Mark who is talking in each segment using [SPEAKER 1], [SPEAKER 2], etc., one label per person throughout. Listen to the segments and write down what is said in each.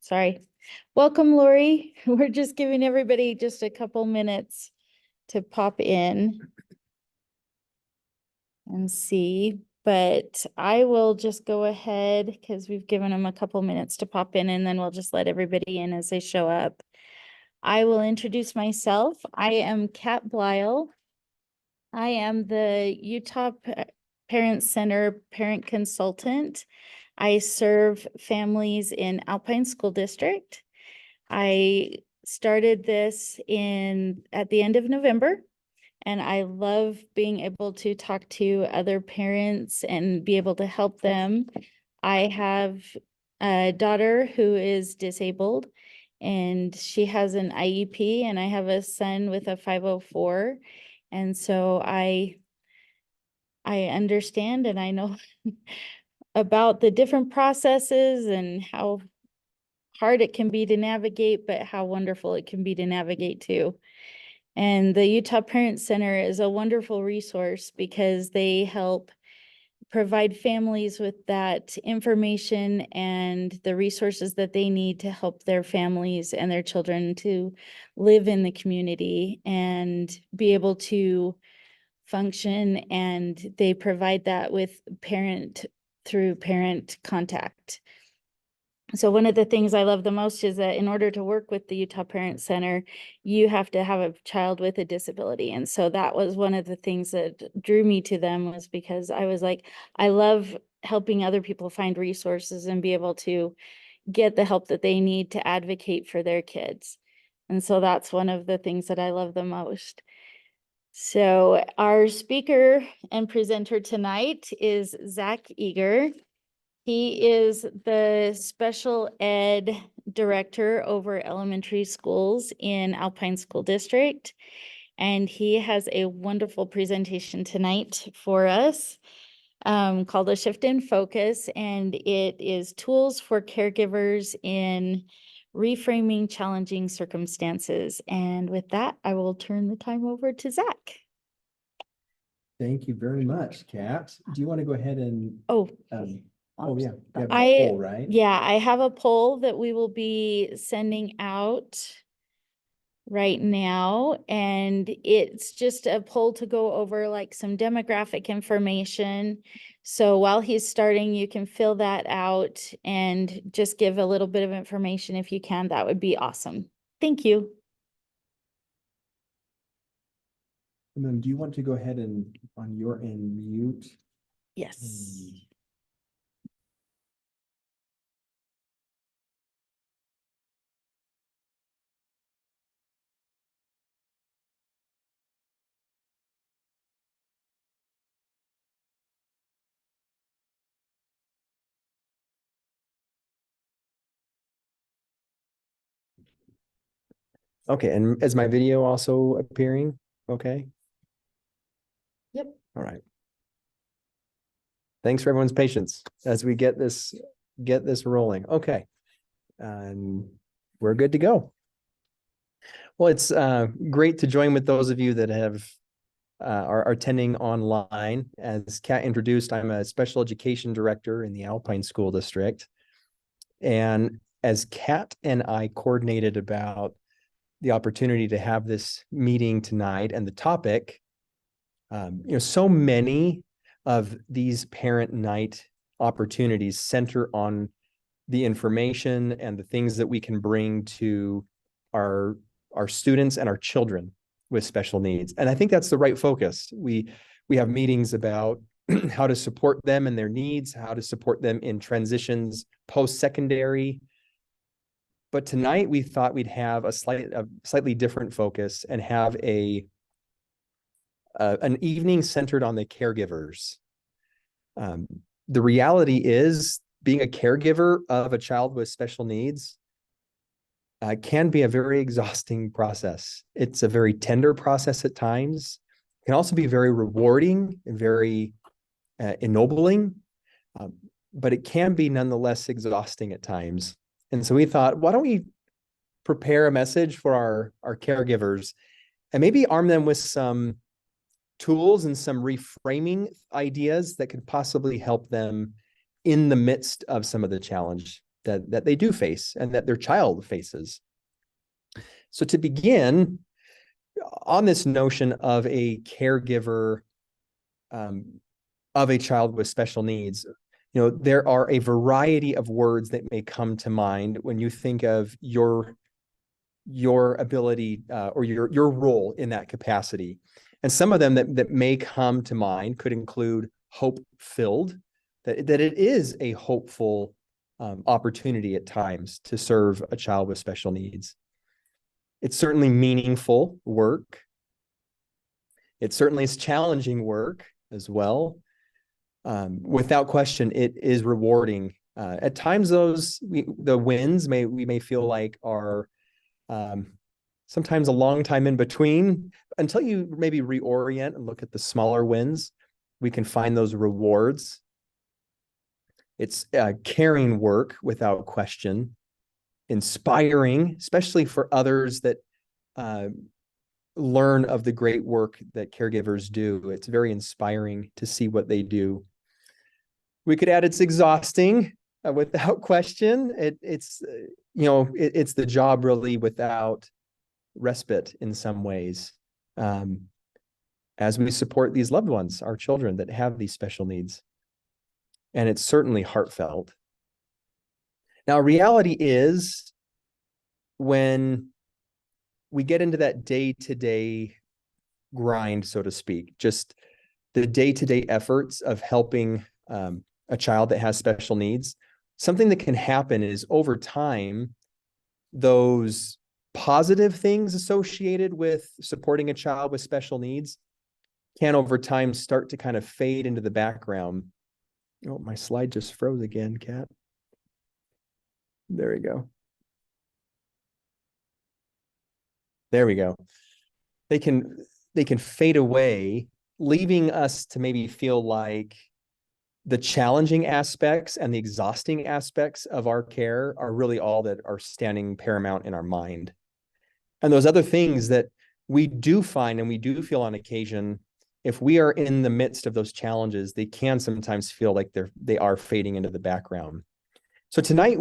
[SPEAKER 1] Sorry. Welcome, Lori. We're just giving everybody just a couple minutes to pop in and see, but I will just go ahead because we've given them a couple minutes to pop in, and then we'll just let everybody in as they show up. I will introduce myself. I am Kat Blyle. I am the Utah Parent Center parent consultant. I serve families in Alpine School District. I started this at the end of November, and I love being able to talk to other parents and be able to help them. I have a daughter who is disabled, and she has an IEP, and I have a son with a 504. And so I understand and I know about the different processes and how hard it can be to navigate, but how wonderful it can be to navigate too. And the Utah Parent Center is a wonderful resource because they help provide families with that information and the resources that they need to help their families and their children to live in the community and be able to function. And they provide that with parent through parent contact. So one of the things I love the most is that in order to work with the Utah Parent Center, you have to have a child with a disability. And so that was one of the things that drew me to them, was because I was like, I love helping other people find resources and be able to get the help that they need to advocate for their kids. And so that's one of the things that I love the most. So our speaker and presenter tonight is Zach Eager. He is the special ed director over elementary schools in Alpine School District. And he has a wonderful presentation tonight for us called A Shift in Focus. And it is tools for caregivers in reframing challenging circumstances. And with that, I will turn the time over to Zach.
[SPEAKER 2] Thank you very much, Kat. Do you want to go ahead and
[SPEAKER 1] Oh,
[SPEAKER 2] yeah, you have a poll, right?
[SPEAKER 1] Yeah, I have a poll that we will be sending out right now, and it's just a poll to go over like some demographic information. So while he's starting, you can fill that out and just give a little bit of information if you can. That would be awesome. Thank you.
[SPEAKER 2] And then do you want to go ahead and on your end mute?
[SPEAKER 1] Yes.
[SPEAKER 2] Okay, and is my video also appearing? Okay.
[SPEAKER 1] Yep.
[SPEAKER 2] All right. Thanks for everyone's patience as we get this rolling. Okay. We're good to go. Well, it's great to join with those of you that have are attending online. As Kat introduced, I'm a special education director in the Alpine School District. And as Kat and I coordinated about the opportunity to have this meeting tonight and the topic, so many of these parent night opportunities center on the information and the things that we can bring to our students and our children with special needs. And I think that's the right focus. We have meetings about how to support them and their needs, how to support them in transitions post-secondary. But tonight we thought we'd have a slightly different focus and have an evening centered on the caregivers. The reality is, being a caregiver of a child with special needs can be a very exhausting process. It's a very tender process at times. It can also be very rewarding and very ennobling, but it can be nonetheless exhausting at times. And so we thought, why don't we prepare a message for our caregivers and maybe arm them with some tools and some reframing ideas that could possibly help them in the midst of some of the challenge that they do face and that their child faces. So to begin, on this notion of a caregiver of a child with special needs, there are a variety of words that may come to mind when you think of your ability or your role in that capacity. And some of them that may come to mind could include hope-filled, that it is a hopeful opportunity at times to serve a child with special needs. It's certainly meaningful work. It certainly is challenging work as well. Without question, it is rewarding. At times, the wins we may feel like are sometimes a long time in between, until you maybe reorient and look at the smaller wins. We can find those rewards. It's caring work without question, inspiring, especially for others that learn of the great work that caregivers do. It's very inspiring to see what they do. We could add it's exhausting without question. It's the job really without respite in some ways, as we support these loved ones, our children that have these special needs. And it's certainly heartfelt. Now, reality is when we get into that day-to-day grind, so to speak, just the day-to-day efforts of helping a child that has special needs, something that can happen is over time, those positive things associated with supporting a child with special needs can over time start to kind of fade into the background. Oh, my slide just froze again, Kat. There we go. There we go. They can fade away, leaving us to maybe feel like the challenging aspects and the exhausting aspects of our care are really all that are standing paramount in our mind. And those other things that we do find and we do feel on occasion, if we are in the midst of those challenges, they can sometimes feel like they are fading into the background. So tonight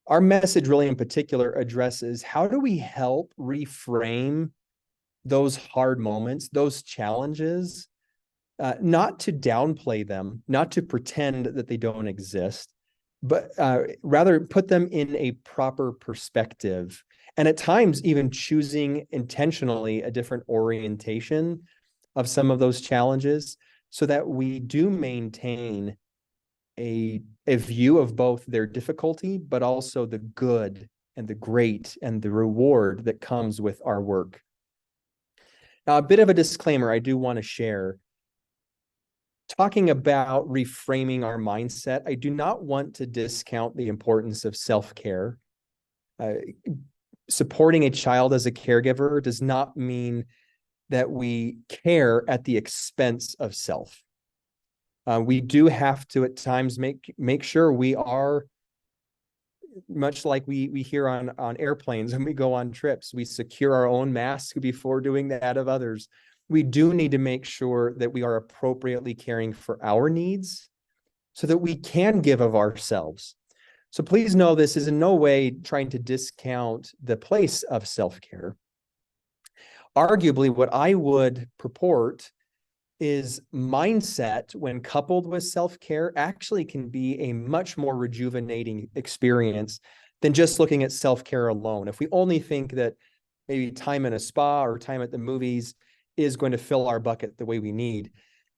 [SPEAKER 2] our message really in particular addresses how do we help reframe those hard moments, those challenges, not to downplay them, not to pretend that they don't exist, but rather put them in a proper perspective. And at times, even choosing intentionally a different orientation of some of those challenges so that we do maintain a view of both their difficulty, but also the good and the great and the reward that comes with our work. Now, a bit of a disclaimer I do want to share. Talking about reframing our mindset, I do not want to discount the importance of self-care. Supporting a child as a caregiver does not mean that we care at the expense of self. We do have to at times make sure we are, much like we hear on airplanes when we go on trips, we secure our own mask before doing that of others. We do need to make sure that we are appropriately caring for our needs so that we can give of ourselves. So please know this is in no way trying to discount the place of self-care. Arguably, what I would purport is mindset, when coupled with self-care, actually can be a much more rejuvenating experience than just looking at self-care alone. If we only think that maybe time in a spa or time at the movies is going to fill our bucket the way we need,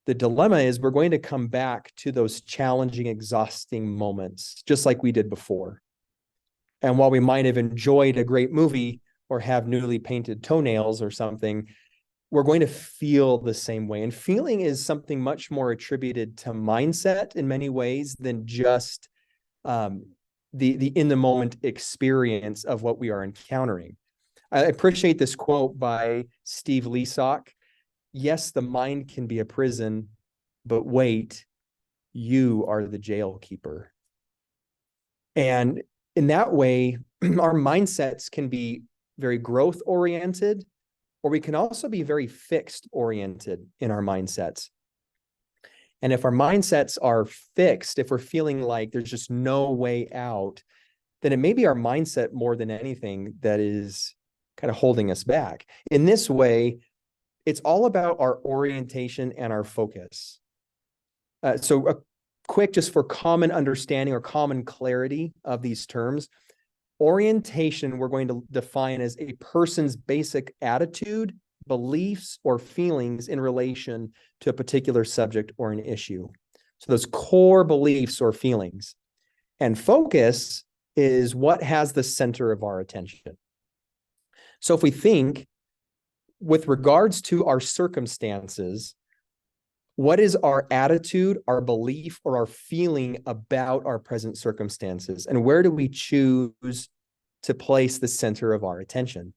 [SPEAKER 2] the dilemma is we're going to come back to those challenging, exhausting moments, just like we did before. And while we might have enjoyed a great movie or have newly painted toenails or something, we're going to feel the same way. And feeling is something much more attributed to mindset in many ways than just the in the moment experience of what we are encountering. I appreciate this quote by Steve Leasock. Yes, the mind can be a prison, but wait, you are the jail keeper. And in that way, our mindsets can be very growth oriented, or we can also be very fixed oriented in our mindsets. And if our mindsets are fixed, if we're feeling like there's just no way out, then it may be our mindset more than anything that is kind of holding us back. In this way, it's all about our orientation and our focus. So a quick, just for common understanding or common clarity of these terms, orientation we're going to define as a person's basic attitude, beliefs, or feelings in relation to a particular subject or an issue. So those core beliefs or feelings. And focus is what has the center of our attention. So if we think with regards to our circumstances, what is our attitude, our belief, or our feeling about our present circumstances? And where do we choose to place the center of our attention?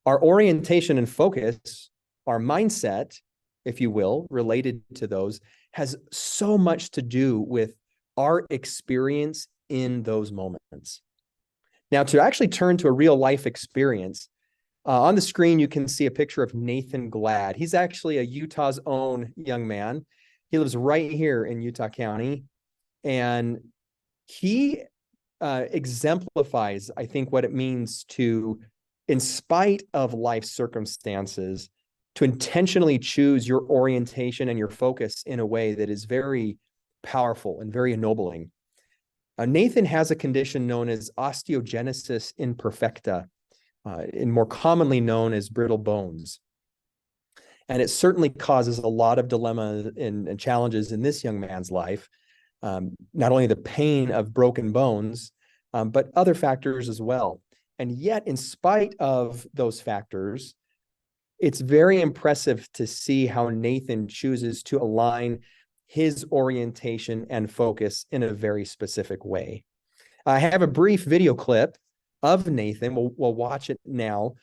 [SPEAKER 2] Our orientation and focus, our mindset, if you will, related to those, has so much to do with our experience in those moments. Now, to actually turn to a real life experience, on the screen, you can see a picture of Nathan Glad. He's actually a Utah's own young man. He lives right here in Utah County. And he exemplifies, I think, what it means to, in spite of life circumstances, to intentionally choose your orientation and your focus in a way that is very powerful and very ennobling. Nathan has a condition known as osteogenesis imperfecta, and more commonly known as brittle bones. And it certainly causes a lot of dilemma and challenges in this young man's life. Not only the pain of broken bones, but other factors as well. And yet, in spite of those factors, it's very impressive to see how Nathan chooses to align his orientation and focus in a very specific way. I have a brief video clip of Nathan. We'll watch it now,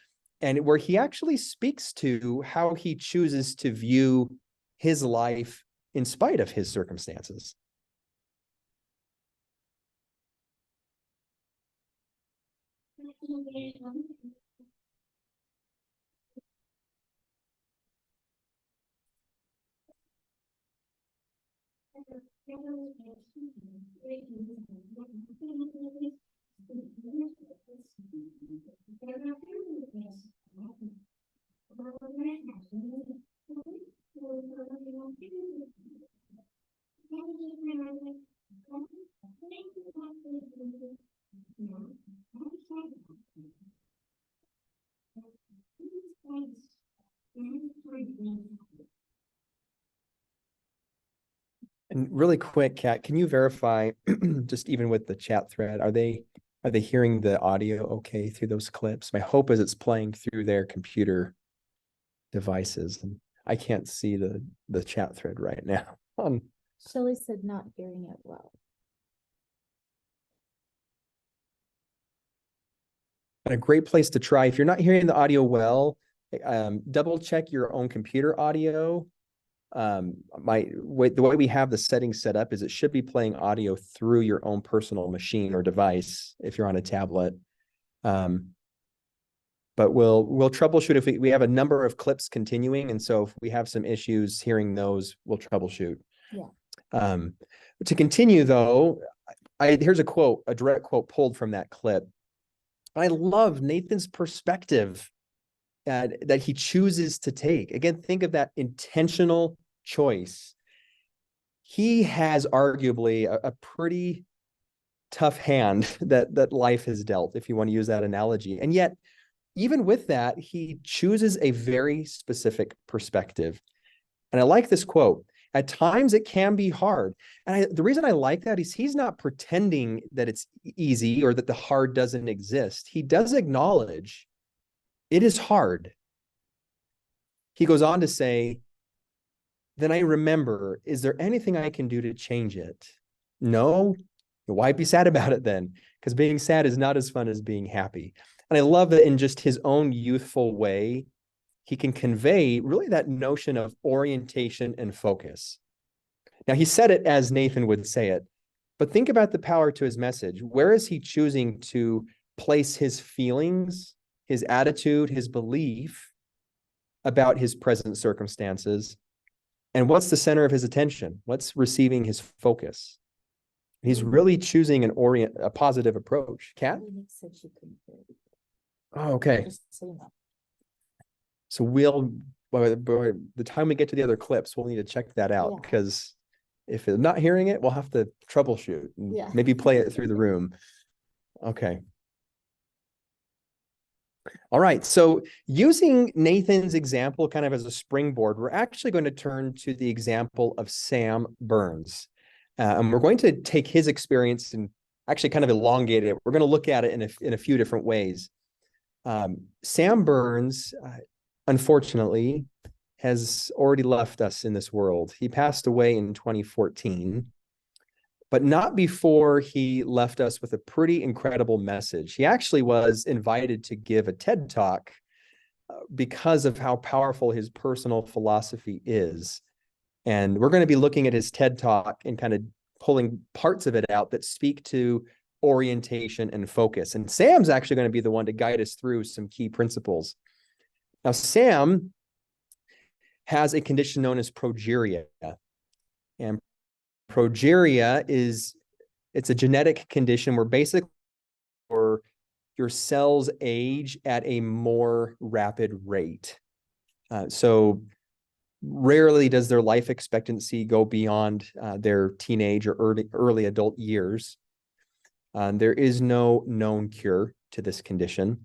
[SPEAKER 2] and where he actually speaks to how he chooses to view his life in spite of his circumstances. And really quick, Kat, can you verify just even with the chat thread, are they hearing the audio okay through those clips? My hope is it's playing through their computer devices. And I can't see the chat thread right now.
[SPEAKER 1] Shelley said not hearing it well.
[SPEAKER 2] And a great place to try, if you're not hearing the audio well, double check your own computer audio. The way we have the settings set up is it should be playing audio through your own personal machine or device if you're on a tablet. But we'll troubleshoot if we have a number of clips continuing, and so if we have some issues hearing those, we'll troubleshoot.
[SPEAKER 1] Yeah.
[SPEAKER 2] To continue though, here's a direct quote pulled from that clip. I love Nathan's perspective that he chooses to take. Again, think of that intentional choice. He has arguably a pretty tough hand that life has dealt, if you want to use that analogy. And yet, even with that, he chooses a very specific perspective. And I like this quote. At times it can be hard. And the reason I like that is he's not pretending that it's easy or that the hard doesn't exist. He does acknowledge it is hard. He goes on to say, then I remember, is there anything I can do to change it? No? Why be sad about it then? Because being sad is not as fun as being happy. And I love that in just his own youthful way, he can convey really that notion of orientation and focus. Now, he said it as Nathan would say it, but think about the power to his message. Where is he choosing to place his feelings, his attitude, his belief about his present circumstances? And what's the center of his attention? What's receiving his focus? He's really choosing a positive approach. Kat? Oh, okay. So by the time we get to the other clips, we'll need to check that out, because if they're not hearing it, we'll have to troubleshoot and maybe play it through the room. Okay. All right. So using Nathan's example kind of as a springboard, we're actually going to turn to the example of Sam Burns. And we're going to take his experience and actually kind of elongate it. We're going to look at it in a few different ways. Sam Burns, unfortunately, has already left us in this world. He passed away in 2014, but not before he left us with a pretty incredible message. He actually was invited to give a TED Talk because of how powerful his personal philosophy is. And we're going to be looking at his TED Talk and kind of pulling parts of it out that speak to orientation and focus. And Sam's actually going to be the one to guide us through some key principles. Now, Sam has a condition known as progeria. And progeria it's a genetic condition where basically your cells age at a more rapid rate. So rarely does their life expectancy go beyond their teenage or early adult years. There is no known cure to this condition.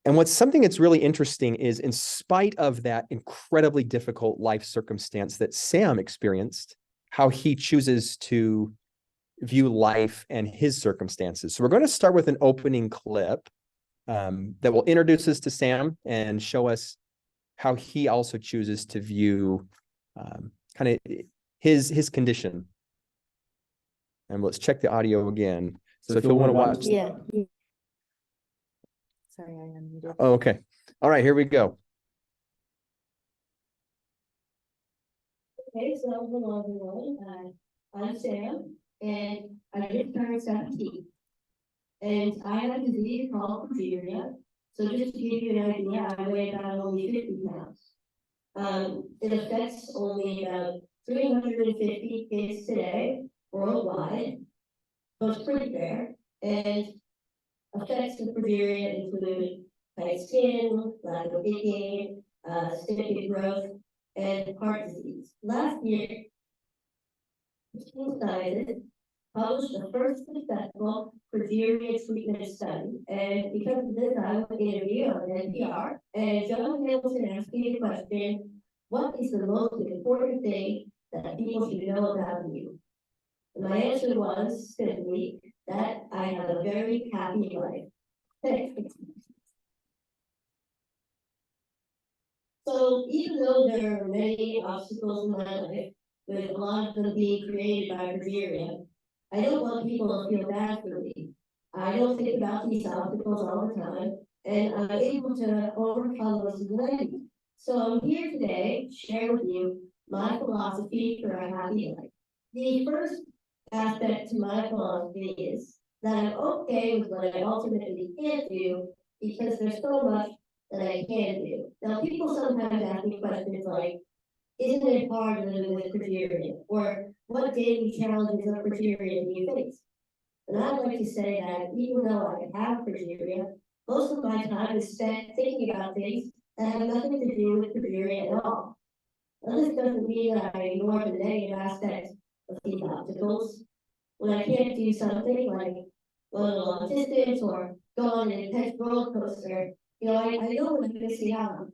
[SPEAKER 2] And what's something that's really interesting is, in spite of that incredibly difficult life circumstance that Sam experienced, how he chooses to view life and his circumstances. So we're going to start with an opening clip that will introduce us to Sam and show us how he also chooses to view kind of his condition. And let's check the audio again. So if you'll want to watch.
[SPEAKER 1] Yeah. Sorry, I unmuted.
[SPEAKER 2] Oh, okay. All right, here we go.
[SPEAKER 3] Okay, so hello everyone. I'm Sam, and I just turned 17. And I have a disease called progeria. So just to give you an idea, I weigh about only 50 pounds. It affects only about 350 kids today worldwide. So it's pretty rare. And effects of progeria include tight skin, lack of weight gain, stiffy growth, and heart disease. Last year, Team Scientists published the first successful progeria treatment study. And because of this, I was interviewed on NPR, and John Hamilton asked me the question, what is the most important thing that people should know about you? And my answer was simply that I have a very happy life. So even though there are many obstacles in my life, with a lot of them being created by progeria, I don't want people to feel bad for me. I don't think about these obstacles all the time, and I'm able to overcome those anxiety. So I'm here today to share with you my philosophy for a happy life. The first aspect to my philosophy is that I'm okay with what I ultimately can't do, because there's so much that I can do. Now, people sometimes ask me questions like, isn't it hard to live with progeria? Or what daily challenges of progeria do you face? And I'd like to say that even though I have progeria, most of my time is spent thinking about things that have nothing to do with progeria at all. Now, this doesn't mean that I ignore the negative aspects of these obstacles. When I can't do something like go a long distance or go on an intense roller coaster, I know what I'm missing out on.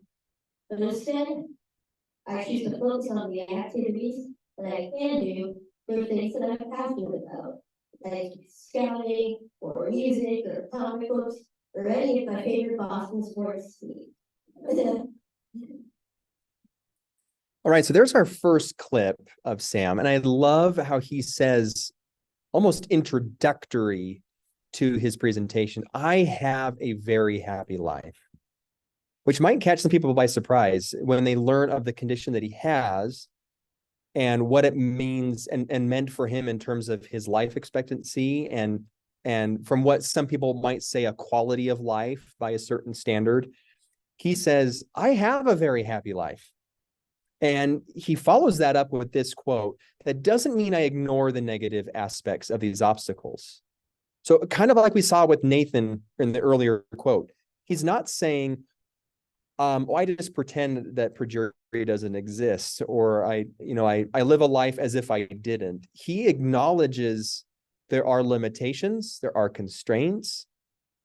[SPEAKER 3] But instead, I choose to focus on the activities that I can do for things that I'm passionate about, like scouting or music or comic books or any of my favorite Boston sports teams.
[SPEAKER 2] All right, so there's our first clip of Sam, and I love how he says, almost introductory to his presentation, I have a very happy life, which might catch some people by surprise when they learn of the condition that he has and what it means and meant for him in terms of his life expectancy and from what some people might say a quality of life by a certain standard. He says, I have a very happy life. And he follows that up with this quote: that doesn't mean I ignore the negative aspects of these obstacles. So kind of like we saw with Nathan in the earlier quote, he's not saying, I just pretend that perjury doesn't exist, or I live a life as if I didn't. He acknowledges there are limitations, there are constraints,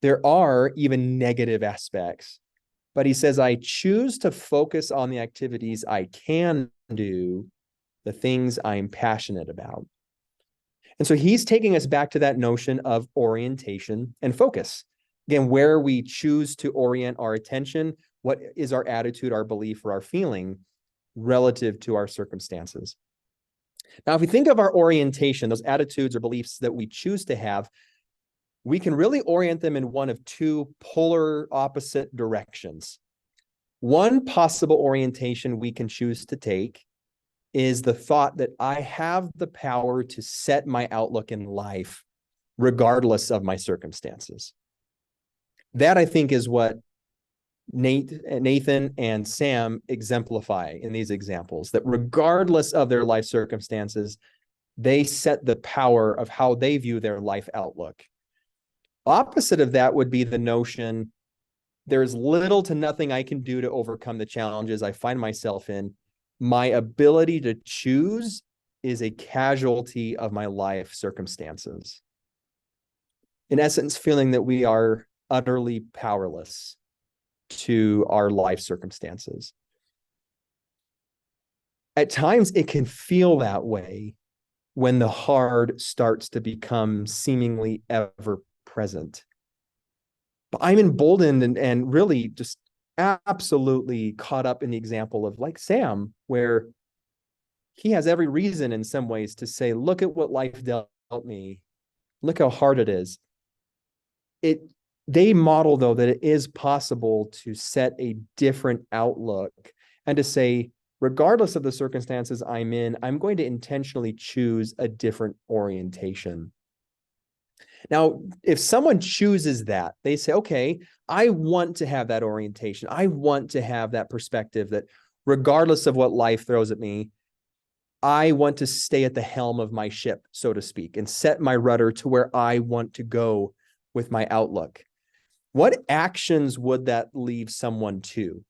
[SPEAKER 2] there are even negative aspects. But he says, I choose to focus on the activities I can do, the things I'm passionate about. And so he's taking us back to that notion of orientation and focus. Again, where we choose to orient our attention, what is our attitude, our belief, or our feeling relative to our circumstances. Now, if we think of our orientation, those attitudes or beliefs that we choose to have, we can really orient them in one of two polar opposite directions. One possible orientation we can choose to take is the thought that I have the power to set my outlook in life, regardless of my circumstances. That, I think, is what Nathan and Sam exemplify in these examples, that regardless of their life circumstances, they set the power of how they view their life outlook. Opposite of that would be the notion there's little to nothing I can do to overcome the challenges I find myself in. My ability to choose is a casualty of my life circumstances. In essence, feeling that we are utterly powerless to our life circumstances. At times, it can feel that way when the hard starts to become seemingly ever present. But I'm emboldened and really just absolutely caught up in the example of like Sam, where he has every reason in some ways to say, look at what life dealt me. Look how hard it is. They model, though, that it is possible to set a different outlook and to say, regardless of the circumstances I'm in, I'm going to intentionally choose a different orientation. Now, if someone chooses that, they say, okay, I want to have that orientation. I want to have that perspective that regardless of what life throws at me, I want to stay at the helm of my ship, so to speak, and set my rudder to where I want to go with my outlook. What actions would that leave someone to?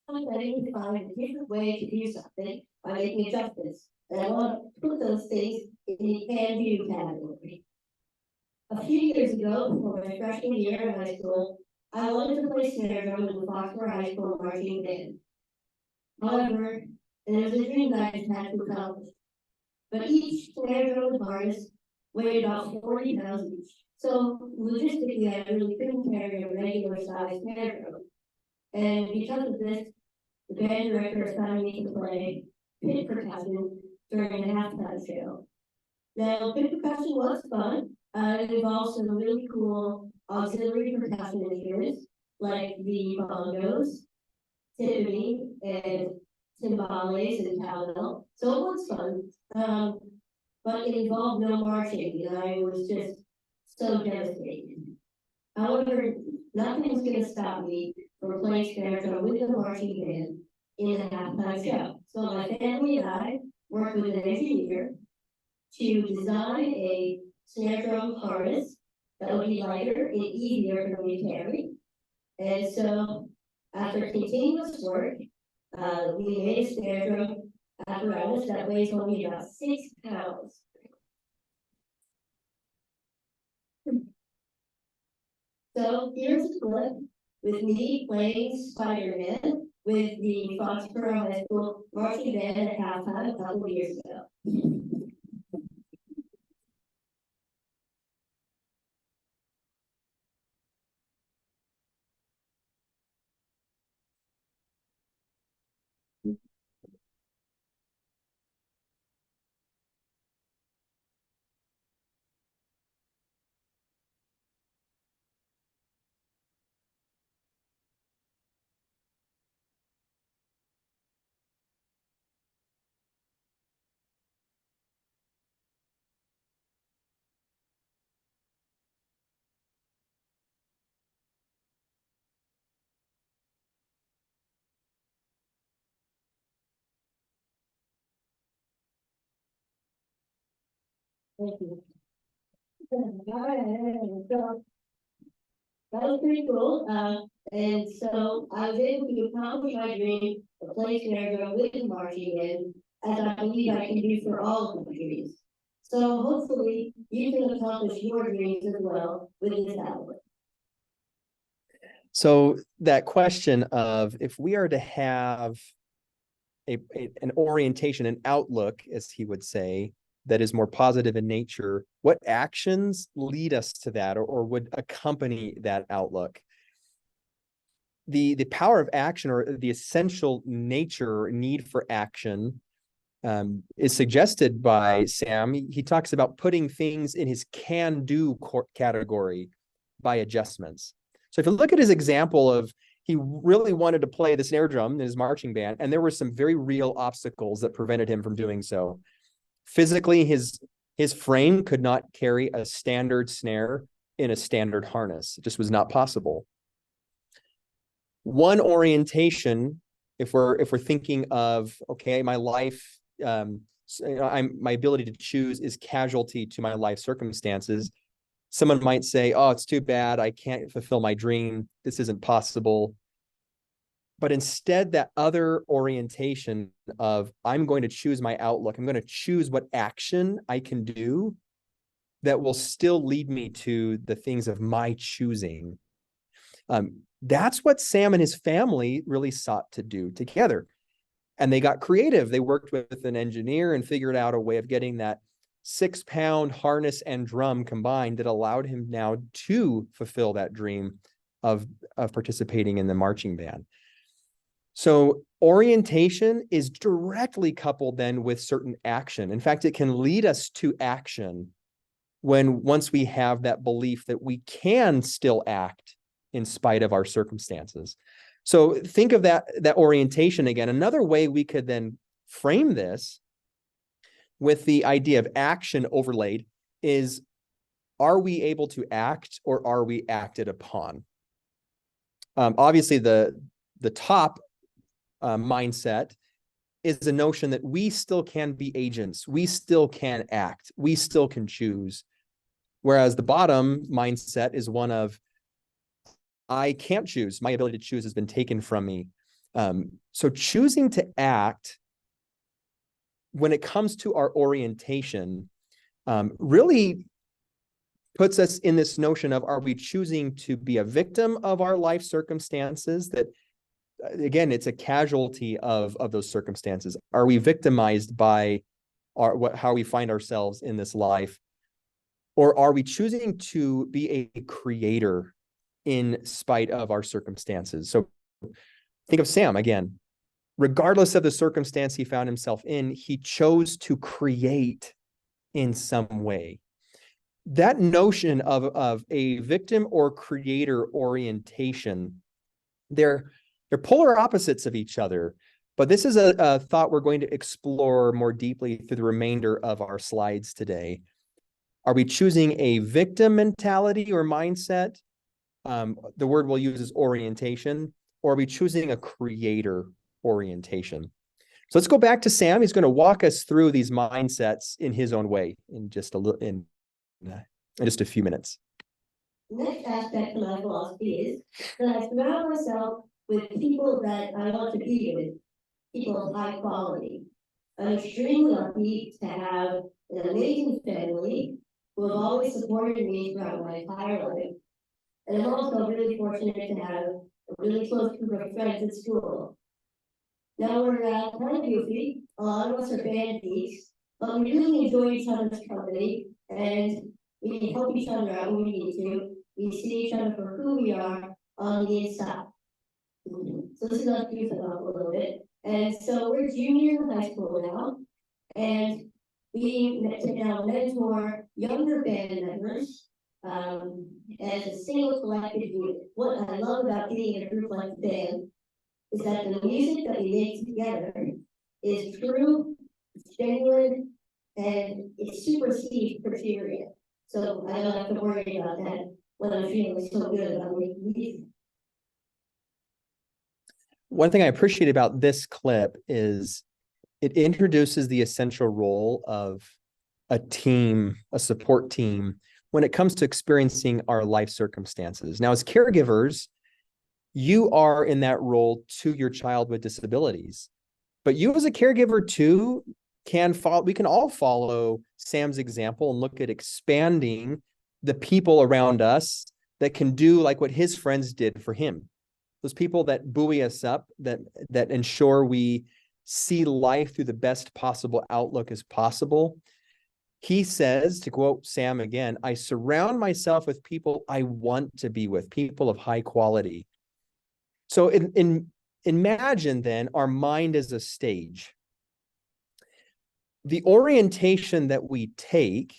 [SPEAKER 3] I need to find a different way to do something by making adjustments. And I want to put those things in the can do category. A few years ago, before my freshman year in high school, I wanted to play snare drum in the Foxborough High School marching band. However, and it was a dream that I just had to accomplish. But each snare drum was harnessed weighed about 40 pounds each. So logistically, I really couldn't carry a regular sized snare drum. And because of this, the band director assigned me to play pit percussion during a halftime show. Now, pit percussion was fun. It involves some really cool auxiliary percussion instruments like the bongos, timpani, and timbales and cowbell. So it was fun. But it involved no marching, and I was just so devastated. However, nothing's going to stop me from playing snare drum with the marching band in a halftime show. So my family and I worked with an engineer to design a snare drum harness that would be lighter and easier for me to carry. And so, after continuous work, we made a snare drum apparatus that weighs only about 6 pounds. So here's a clip with me playing Spider-Man with the Foxborough High School marching band at halftime a couple of years ago. Thank you. So that was pretty cool. And so I was able to accomplish my dream of playing snare with marching band, as I believe I can do for all of my dreams. So hopefully you can accomplish your dreams as well with this album.
[SPEAKER 2] So that question of if we are to have an orientation, an outlook, as he would say, that is more positive in nature, what actions lead us to that or would accompany that outlook? The power of action or the essential nature need for action is suggested by Sam. He talks about putting things in his can-do category by adjustments. So if you look at his example of he really wanted to play the snare drum in his marching band, and there were some very real obstacles that prevented him from doing so. Physically, his frame could not carry a standard snare in a standard harness. It just was not possible. One orientation, if we're thinking of, okay, my life, my ability to choose is casualty to my life circumstances. Someone might say, oh, it's too bad, I can't fulfill my dream, this isn't possible. But instead, that other orientation of I'm going to choose my outlook, I'm going to choose what action I can do that will still lead me to the things of my choosing. That's what Sam and his family really sought to do together. And they got creative. They worked with an engineer and figured out a way of getting that 6-pound harness and drum combined that allowed him now to fulfill that dream of participating in the marching band. So orientation is directly coupled then with certain action. In fact, it can lead us to action once we have that belief that we can still act in spite of our circumstances. So think of that orientation again. Another way we could then frame this with the idea of action overlaid is, are we able to act or are we acted upon? Obviously, the top mindset is the notion that we still can be agents, we still can act, we still can choose. Whereas the bottom mindset is one of, I can't choose, my ability to choose has been taken from me. So choosing to act when it comes to our orientation really puts us in this notion of, are we choosing to be a victim of our life circumstances that, again, it's a casualty of those circumstances? Are we victimized by how we find ourselves in this life? Or are we choosing to be a creator in spite of our circumstances? So think of Sam again. Regardless of the circumstance he found himself in, he chose to create in some way. That notion of a victim or creator orientation, they're polar opposites of each other. But this is a thought we're going to explore more deeply through the remainder of our slides today. Are we choosing a victim mentality or mindset? The word we'll use is orientation. Or are we choosing a creator orientation? So let's go back to Sam. He's going to walk us through these mindsets in his own way in just a few minutes.
[SPEAKER 3] The next aspect of my philosophy is that I surround myself with people that I want to be with, people of high quality. I'm extremely lucky to have an amazing family who have always supported me throughout my entire life. And I'm also really fortunate to have a really close group of friends at school. Now we're kind of goofy, a lot of us are band geeks, but we really enjoy each other's company, and we can help each other out when we need to. We see each other for who we are on the inside. So this is us goofing off a little bit. And so we're juniors in high school now, and we now mentor younger band members as a single collective unit. What I love about being in a group like the band is that the music that we make together is true, it's genuine, and it supersedes criteria. So I don't have to worry about that when I'm feeling so good about making music.
[SPEAKER 2] One thing I appreciate about this clip is it introduces the essential role of a team, a support team, when it comes to experiencing our life circumstances. Now, as caregivers, you are in that role to your child with disabilities, but you as a caregiver too we can all follow Sam's example and look at expanding the people around us that can do like what his friends did for him. Those people that buoy us up, that ensure we see life through the best possible outlook as possible. He says, to quote Sam again, I surround myself with people I want to be with, people of high quality. So imagine then our mind as a stage. The orientation that we take,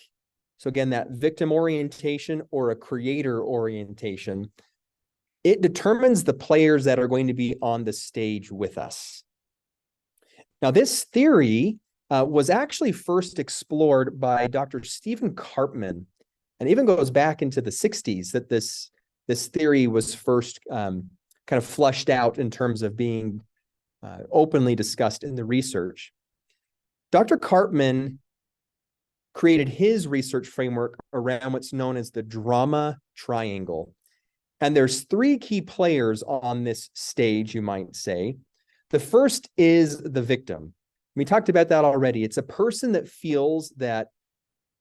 [SPEAKER 2] so again, that victim orientation or a creator orientation, it determines the players that are going to be on the stage with us. Now, this theory was actually first explored by Dr. Stephen Karpman, and even goes back into the 60s that this theory was first kind of flushed out in terms of being openly discussed in the research. Dr. Karpman created his research framework around what's known as the drama triangle. And there's three key players on this stage, you might say. The first is the victim. We talked about that already. It's a person that feels that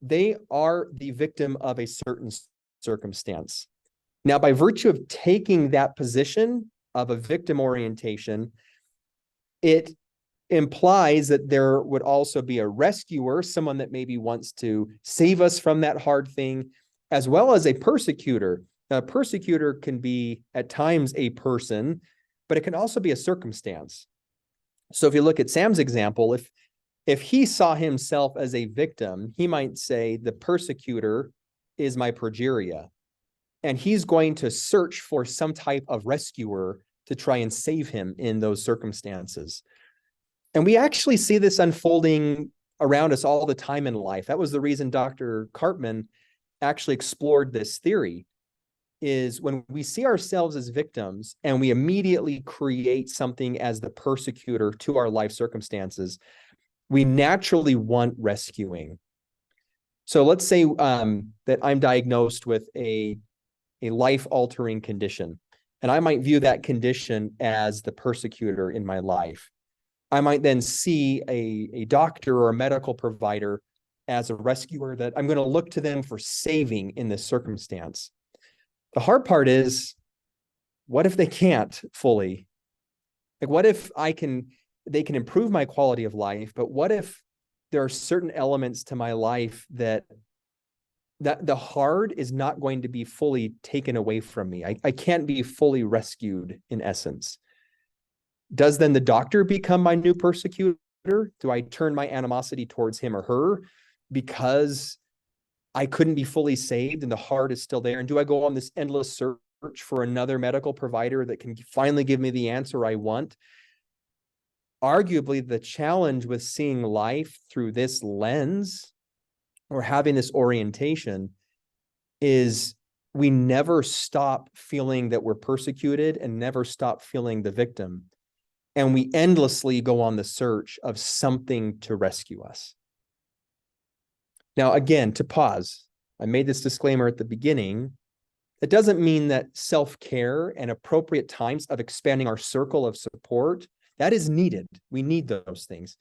[SPEAKER 2] they are the victim of a certain circumstance. Now, by virtue of taking that position of a victim orientation, it implies that there would also be a rescuer, someone that maybe wants to save us from that hard thing, as well as a persecutor. A persecutor can be at times a person, but it can also be a circumstance. So if you look at Sam's example, if he saw himself as a victim, he might say the persecutor is my progeria, and he's going to search for some type of rescuer to try and save him in those circumstances. And we actually see this unfolding around us all the time in life. That was the reason Dr. Karpman actually explored this theory, is when we see ourselves as victims and we immediately create something as the persecutor to our life circumstances, we naturally want rescuing. So let's say that I'm diagnosed with a life-altering condition, and I might view that condition as the persecutor in my life. I might then see a doctor or a medical provider as a rescuer that I'm going to look to them for saving in this circumstance. The hard part is, what if they can't fully? Like, what if they can improve my quality of life, but what if there are certain elements to my life that the hard is not going to be fully taken away from me? I can't be fully rescued in essence. Does then the doctor become my new persecutor? Do I turn my animosity towards him or her because I couldn't be fully saved and the heart is still there? And do I go on this endless search for another medical provider that can finally give me the answer I want? Arguably, the challenge with seeing life through this lens or having this orientation is we never stop feeling that we're persecuted and never stop feeling the victim. And we endlessly go on the search of something to rescue us. Now, again, to pause, I made this disclaimer at the beginning. It doesn't mean that self-care and appropriate times of expanding our circle of support, that is needed. We need those things.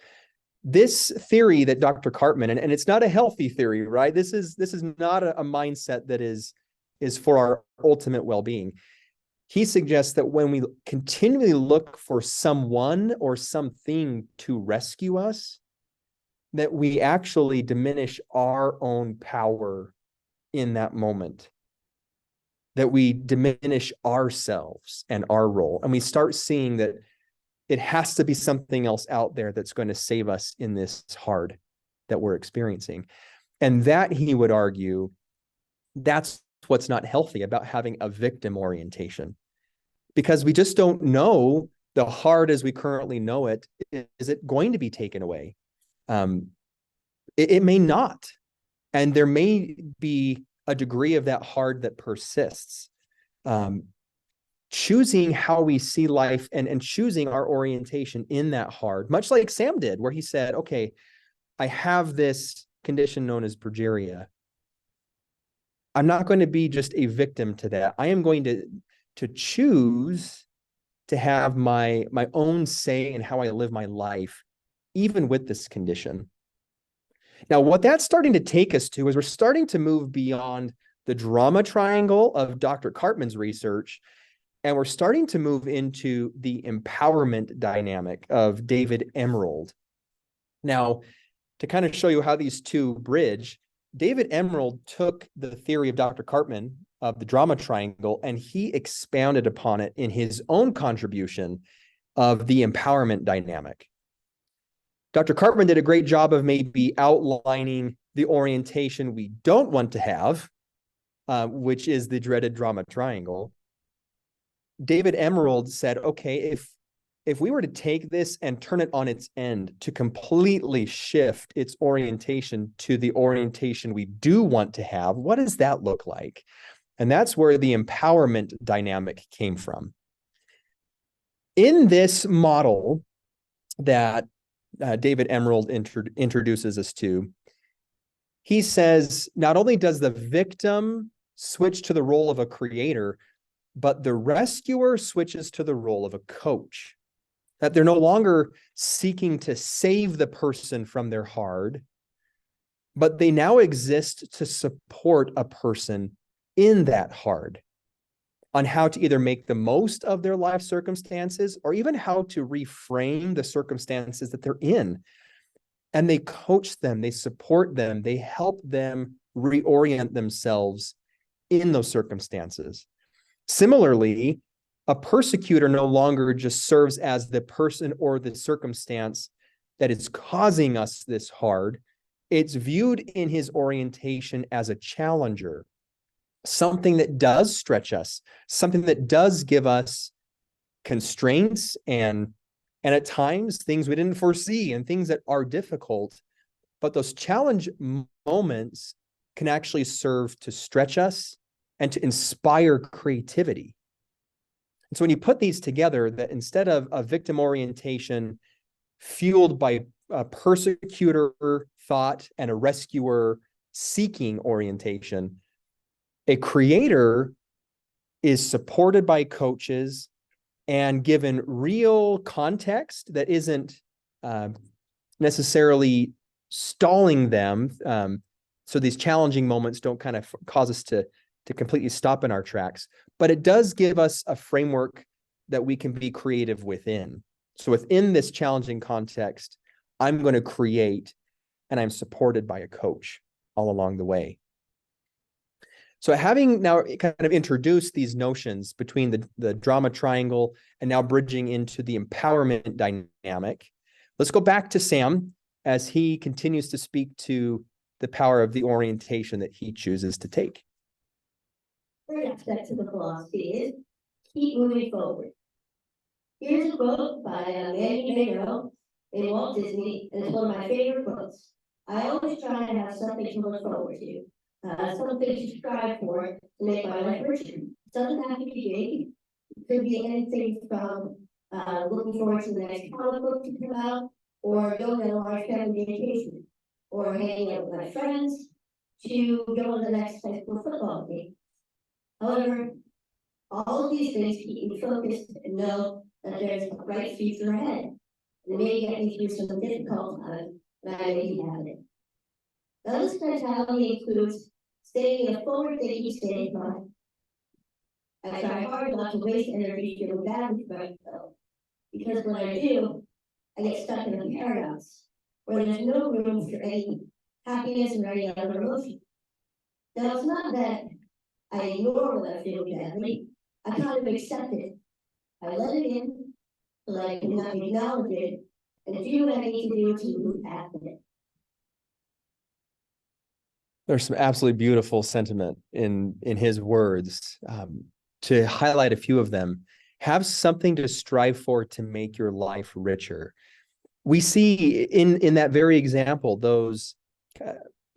[SPEAKER 2] This theory that Dr. Karpman, and it's not a healthy theory, right? This is not a mindset that is for our ultimate well-being. He suggests that when we continually look for someone or something to rescue us, that we actually diminish our own power in that moment, that we diminish ourselves and our role. And we start seeing that it has to be something else out there that's going to save us in this hard that we're experiencing. And that, he would argue, that's what's not healthy about having a victim orientation. Because we just don't know the hard as we currently know it. Is it going to be taken away? It may not. And there may be a degree of that hard that persists. Choosing how we see life and choosing our orientation in that hard, much like Sam did, where he said, okay, I have this condition known as progeria, I'm not going to be just a victim to that. I am going to choose to have my own say in how I live my life, even with this condition. Now, what that's starting to take us to is we're starting to move beyond the drama triangle of Dr. Cartman's research, and we're starting to move into the empowerment dynamic of David Emerald. Now, to kind of show you how these two bridge, David Emerald took the theory of Dr. Cartman of the drama triangle, and he expounded upon it in his own contribution of the empowerment dynamic. Dr. Cartman did a great job of maybe outlining the orientation we don't want to have, which is the dreaded drama triangle. David Emerald said, okay, if we were to take this and turn it on its end to completely shift its orientation to the orientation we do want to have, what does that look like? And that's where the empowerment dynamic came from. In this model that David Emerald introduces us to, he says, not only does the victim switch to the role of a creator, but the rescuer switches to the role of a coach. That they're no longer seeking to save the person from their hard, but they now exist to support a person in that hard, on how to either make the most of their life circumstances or even how to reframe the circumstances that they're in. And they coach them, they support them, they help them reorient themselves in those circumstances. Similarly, a persecutor no longer just serves as the person or the circumstance that is causing us this hard. It's viewed in his orientation as a challenger, something that does stretch us, something that does give us constraints and at times things we didn't foresee and things that are difficult. But those challenge moments can actually serve to stretch us and to inspire creativity. And so when you put these together, that instead of a victim orientation fueled by a persecutor thought and a rescuer seeking orientation, a creator is supported by coaches and given real context that isn't necessarily stalling them. So these challenging moments don't kind of cause us to completely stop in our tracks, but it does give us a framework that we can be creative within. So within this challenging context, I'm going to create, and I'm supported by a coach all along the way. So having now kind of introduced these notions between the drama triangle and now bridging into the empowerment dynamic, let's go back to Sam as he continues to speak to the power of the orientation that he chooses to take.
[SPEAKER 3] Third aspect of the philosophy is keep moving forward. Here's a quote by Manny Mayo in Walt Disney, and it's one of my favorite quotes. I always try to have something to look forward to, something to strive for to make my life richer. It doesn't have to be big. It could be anything from looking forward to the next comic book to come out, or going on a large family vacation, or hanging out with my friends, to go to the next high school football game. However, all of these things keep me focused and know that there's a bright future ahead. And may get me through some difficult times, but I may have it. Now, this mentality includes staying in a forward-thinking state of mind. I try hard not to waste energy feeling bad for myself, because when I do, I get stuck in a paradox where there's no room for any happiness or any other emotion. Now, it's not that I ignore what I feel badly. I kind of accept it. I let it in so that I can acknowledge it and do what I need to do to move past it.
[SPEAKER 2] There's some absolutely beautiful sentiment in his words. To highlight a few of them, have something to strive for to make your life richer. We see in that very example, those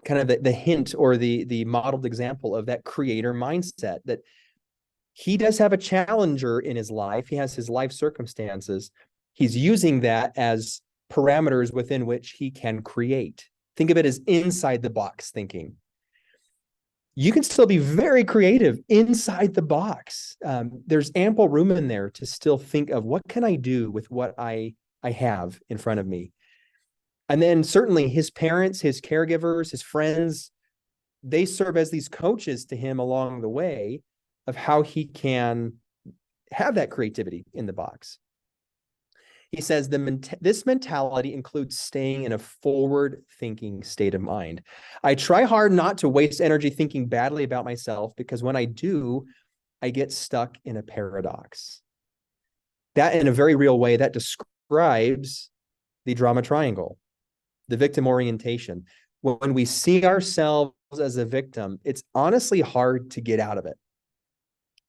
[SPEAKER 2] kind of the hint or the modeled example of that creator mindset, that he does have a challenger in his life. He has his life circumstances. He's using that as parameters within which he can create Think of it as inside the box thinking. You can still be very creative inside the box. There's ample room in there to still think of what can I do with what I have in front of me. And then certainly his parents, his caregivers, his friends, they serve as these coaches to him along the way of how he can have that creativity in the box. He says this mentality includes staying in a forward-thinking state of mind. I try hard not to waste energy thinking badly about myself, because when I do, I get stuck in a paradox. That, in a very real way, that describes the drama triangle, the victim orientation. When we see ourselves as a victim, it's honestly hard to get out of it,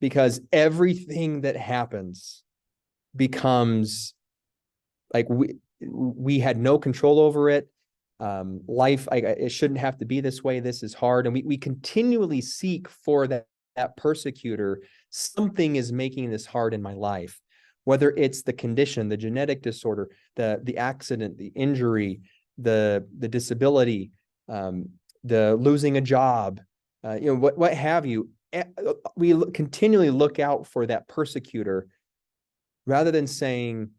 [SPEAKER 2] because everything that happens becomes like we had no control over it. Life, it shouldn't have to be this way. This is hard. And we continually seek for that persecutor. Something is making this hard in my life, whether it's the condition, the genetic disorder, the accident, the injury, the disability, the losing a job, what have you. We continually look out for that persecutor rather than saying,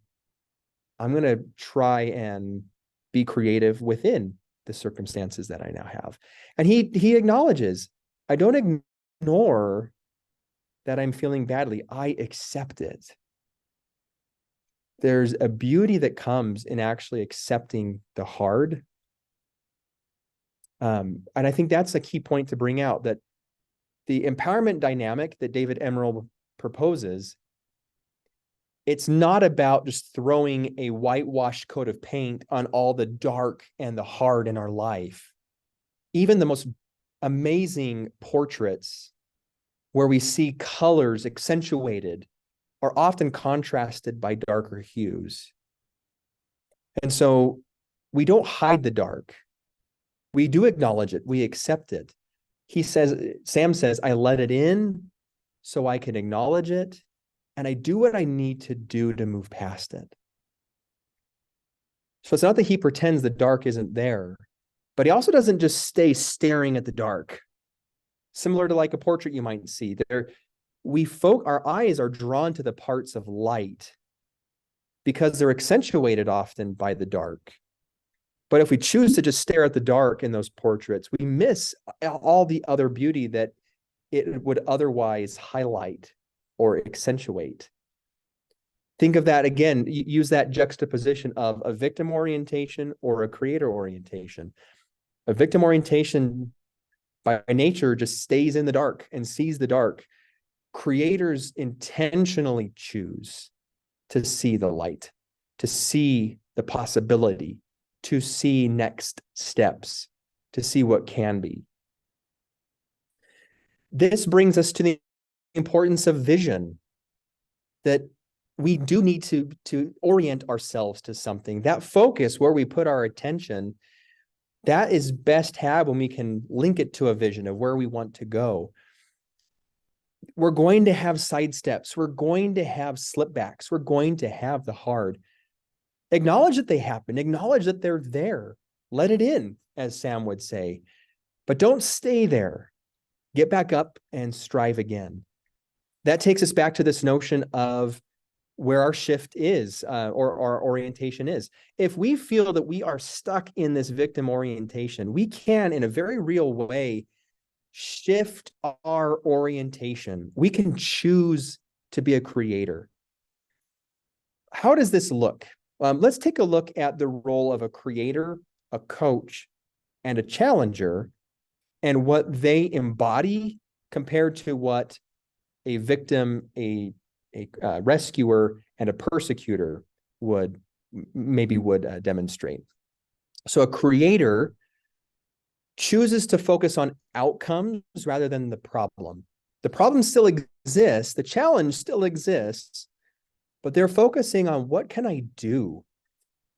[SPEAKER 2] I'm going to try and be creative within the circumstances that I now have. And he acknowledges, I don't ignore that I'm feeling badly. I accept it. There's a beauty that comes in actually accepting the hard. And I think that's a key point to bring out, that the empowerment dynamic that David Emerald proposes, it's not about just throwing a whitewashed coat of paint on all the dark and the hard in our life. Even the most amazing portraits where we see colors accentuated are often contrasted by darker hues. And so we don't hide the dark. We do acknowledge it. We accept it. Sam says, I let it in so I can acknowledge it, and I do what I need to do to move past it. So it's not that he pretends the dark isn't there, but he also doesn't just stay staring at the dark. Similar to like a portrait you might see, our eyes are drawn to the parts of light because they're accentuated often by the dark. But if we choose to just stare at the dark in those portraits, we miss all the other beauty that it would otherwise highlight or accentuate. Think of that again, use that juxtaposition of a victim orientation or a creator orientation. A victim orientation by nature just stays in the dark and sees the dark. Creators intentionally choose to see the light, to see the possibility, to see next steps, to see what can be. This brings us to the importance of vision, that we do need to orient ourselves to something. That focus, where we put our attention, that is best had when we can link it to a vision of where we want to go. We're going to have sidesteps. We're going to have slipbacks. We're going to have the hard. Acknowledge that they happen. Acknowledge that they're there. Let it in, as Sam would say. But don't stay there. Get back up and strive again. That takes us back to this notion of where our shift is, or our orientation is. If we feel that we are stuck in this victim orientation, we can, in a very real way, shift our orientation. We can choose to be a creator. How does this look? Let's take a look at the role of a creator, a coach, and a challenger, and what they embody compared to what a victim, a rescuer, and a persecutor would demonstrate. So a creator chooses to focus on outcomes rather than the problem. The problem still exists, the challenge still exists, but they're focusing on, what can I do?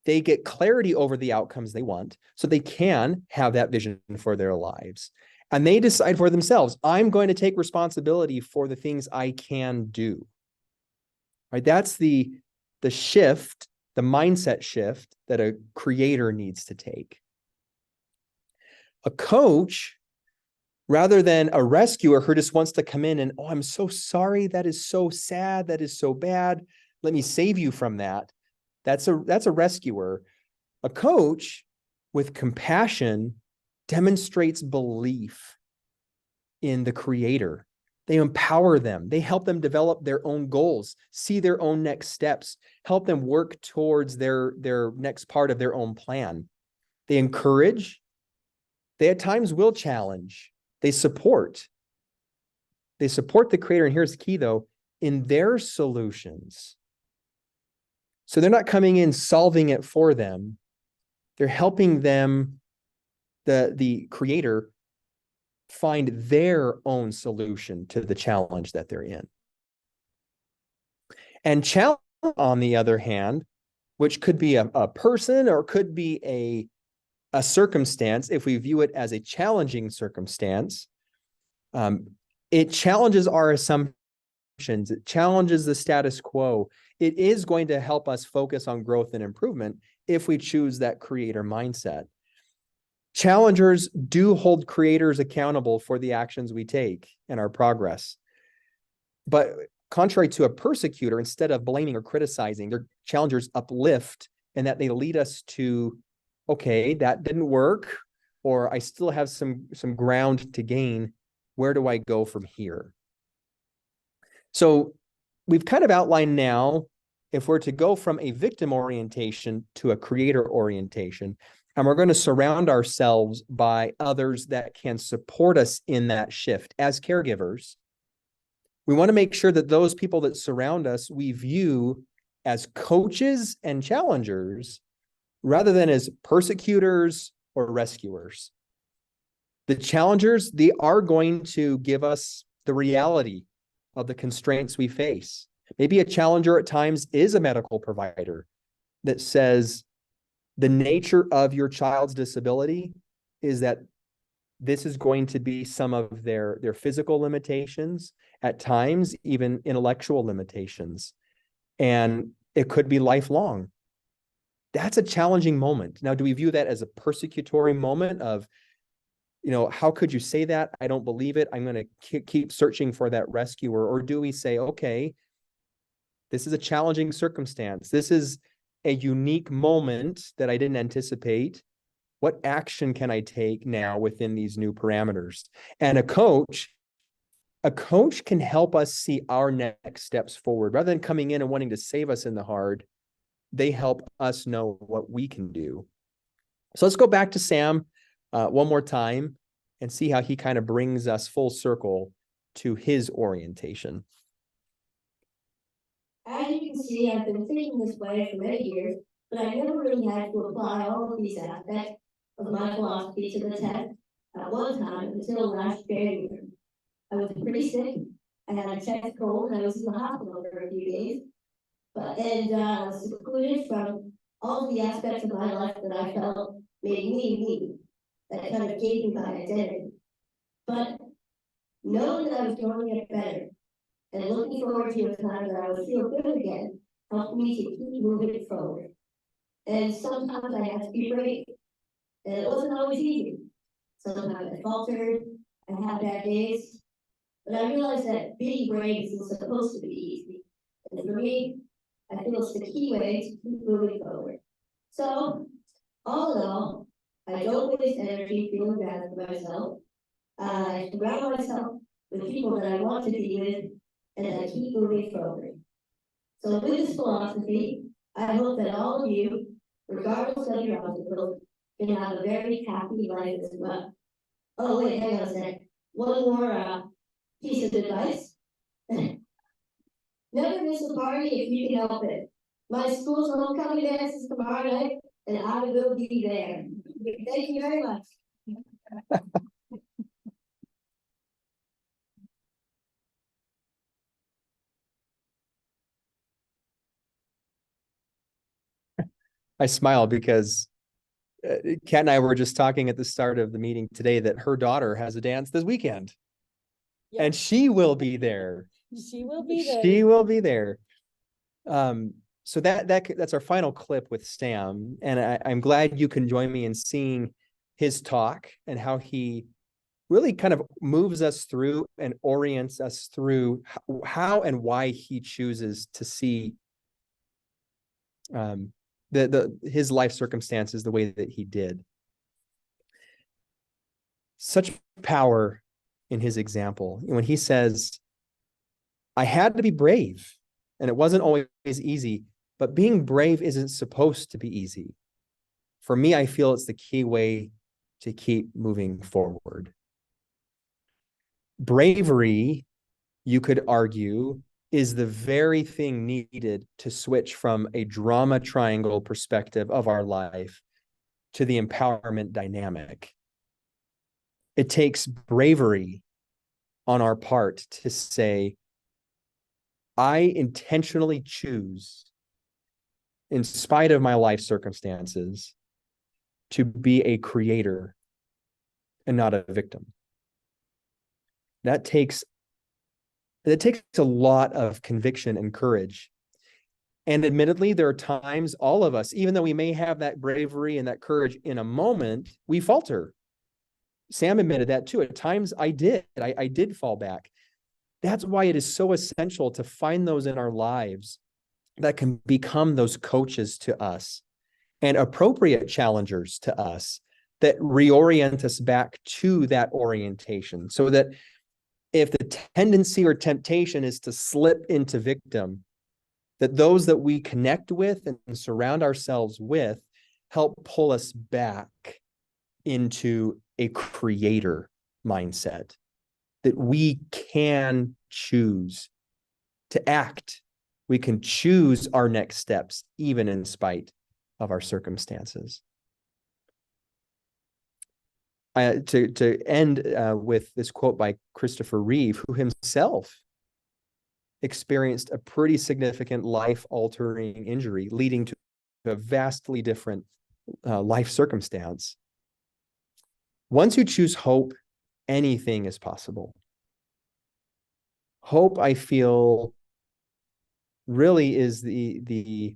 [SPEAKER 2] They get clarity over the outcomes they want, so they can have that vision for their lives. And they decide for themselves, I'm going to take responsibility for the things I can do. Right? That's the shift, the mindset shift that a creator needs to take. A coach, rather than a rescuer who just wants to come in and, oh, I'm so sorry. That is so sad. That is so bad. Let me save you from that. That's a rescuer. A coach with compassion demonstrates belief in the creator. They empower them. They help them develop their own goals, see their own next steps, help them work towards their next part of their own plan. They encourage. They at times will challenge. They support. They support the creator. And here's the key though, in their solutions. So they're not coming in solving it for them. They're helping them, the creator, find their own solution to the challenge that they're in. And challenge, on the other hand, which could be a person or could be a circumstance, if we view it as a challenging circumstance, it challenges our assumptions. It challenges the status quo. It is going to help us focus on growth and improvement if we choose that creator mindset. Challengers do hold creators accountable for the actions we take and our progress. But contrary to a persecutor, instead of blaming or criticizing, their challengers uplift, and that they lead us to, okay, that didn't work, or I still have some ground to gain. Where do I go from here? So we've kind of outlined now, if we're to go from a victim orientation to a creator orientation, and we're going to surround ourselves by others that can support us in that shift as caregivers, we want to make sure that those people that surround us, we view as coaches and challengers rather than as persecutors or rescuers. The challengers, they are going to give us the reality of the constraints we face. Maybe a challenger at times is a medical provider that says the nature of your child's disability is that this is going to be some of their physical limitations, at times even intellectual limitations, and it could be lifelong. That's a challenging moment. Now, do we view that as a persecutory moment of, how could you say that? I don't believe it. I'm going to keep searching for that rescuer. Or do we say, okay, this is a challenging circumstance. This is a unique moment that I didn't anticipate. What action can I take now within these new parameters? And a coach can help us see our next steps forward. Rather than coming in and wanting to save us in the hard, they help us know what we can do. So let's go back to Sam one more time and see how he kind of brings us full circle to his orientation.
[SPEAKER 3] As you can see, I've been thinking this way for many years, but I never really had to apply all of these aspects of my philosophy to the test at one time until last January. I was pretty sick. I had a chest cold and I was in the hospital for a few days. And I was secluded from all of the aspects of my life that I felt made me, that kind of gave me my identity. But knowing that I was going to get better and looking forward to a time that I would feel good again helped me to keep moving forward. And sometimes I had to be brave, and it wasn't always easy. Sometimes I faltered, I had bad days, but I realized that being brave isn't supposed to be easy. And for me, I feel it's the key way to keep moving forward. So, all in all, I don't waste energy feeling bad for myself. I surround myself with people that I want to be with, and I keep moving forward. So with this philosophy, I hope that all of you, regardless of your obstacles, can have a very happy life as well. Oh wait, hang on a sec. One more piece of advice. Never miss a party if you can help it. My school's homecoming dance is tomorrow night, and I will be there. Thank you very much.
[SPEAKER 2] I smile because Kat and I were just talking at the start of the meeting today that her daughter has a dance this weekend.
[SPEAKER 1] Yeah.
[SPEAKER 2] And she will be there.
[SPEAKER 1] She will be there.
[SPEAKER 2] She will be there. So that's our final clip with Sam. And I'm glad you can join me in seeing his talk and how he really kind of moves us through and orients us through how and why he chooses to see his life circumstances the way that he did. Such power in his example. When he says, I had to be brave, and it wasn't always easy, but being brave isn't supposed to be easy. For me, I feel it's the key way to keep moving forward. Bravery, you could argue, is the very thing needed to switch from a drama triangle perspective of our life to the empowerment dynamic. It takes bravery on our part to say, I intentionally choose, in spite of my life circumstances, to be a creator and not a victim. That takes a lot of conviction and courage. And admittedly, there are times, all of us, even though we may have that bravery and that courage in a moment, we falter. Sam admitted that too. At times I did fall back. That's why it is so essential to find those in our lives that can become those coaches to us and appropriate challengers to us that reorient us back to that orientation, so that if the tendency or temptation is to slip into victim, that those that we connect with and surround ourselves with help pull us back into a creator mindset, that we can choose to act. We can choose our next steps, even in spite of our circumstances. To end with this quote by Christopher Reeve, who himself experienced a pretty significant life-altering injury, leading to a vastly different life circumstance. Once you choose hope, anything is possible. Hope, I feel, really is the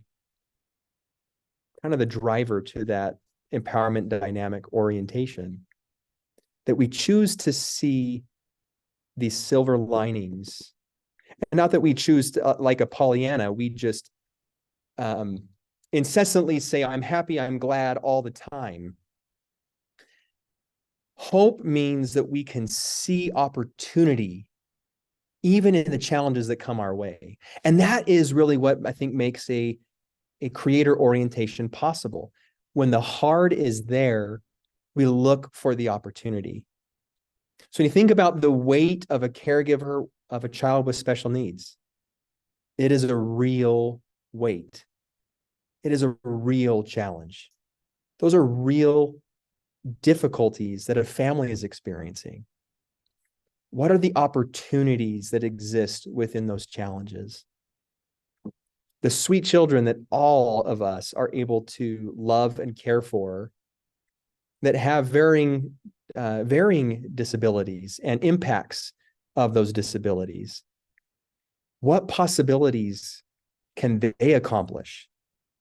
[SPEAKER 2] kind of the driver to that empowerment dynamic orientation, that we choose to see these silver linings. And not that we choose to, like a Pollyanna, we just incessantly say, I'm happy, I'm glad all the time. Hope means that we can see opportunity even in the challenges that come our way. And that is really what I think makes a creator orientation possible. When the hard is there, we look for the opportunity. So when you think about the weight of a caregiver of a child with special needs, it is a real weight. It is a real challenge. Those are real difficulties that a family is experiencing. What are the opportunities that exist within those challenges? The sweet children that all of us are able to love and care for, that have varying disabilities and impacts of those disabilities. What possibilities can they accomplish?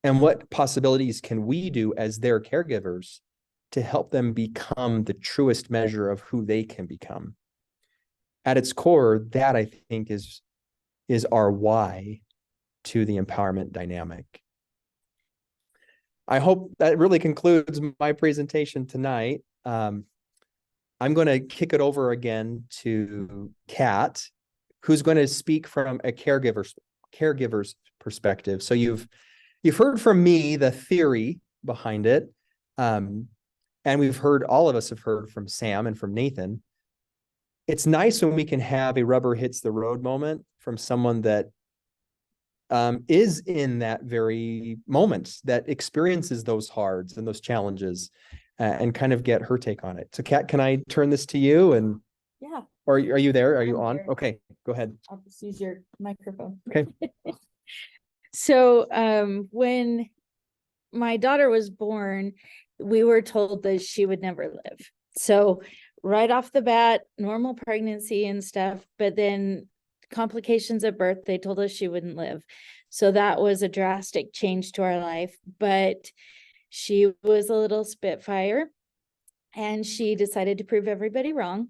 [SPEAKER 2] And what possibilities can we do as their caregivers to help them become the truest measure of who they can become? At its core, that I think is our why to the empowerment dynamic. I hope that really concludes my presentation tonight. I'm going to kick it over again to Kat, who's going to speak from a caregiver's perspective. So you've heard from me the theory behind it, and all of us have heard from Sam and from Nathan. It's nice when we can have a rubber hits the road moment from someone that is in that very moment, that experiences those hards and those challenges, and kind of get her take on it. So Kat, can I turn this to you? And
[SPEAKER 1] Yeah.
[SPEAKER 2] or are you there? Are you on?
[SPEAKER 1] There.
[SPEAKER 2] Okay, go ahead.
[SPEAKER 1] I'll just use your microphone.
[SPEAKER 2] Okay.
[SPEAKER 1] So when my daughter was born, we were told that she would never live. So right off the bat, normal pregnancy and stuff, but then complications at birth, they told us she wouldn't live. So that was a drastic change to our life, but she was a little Spitfire. And she decided to prove everybody wrong.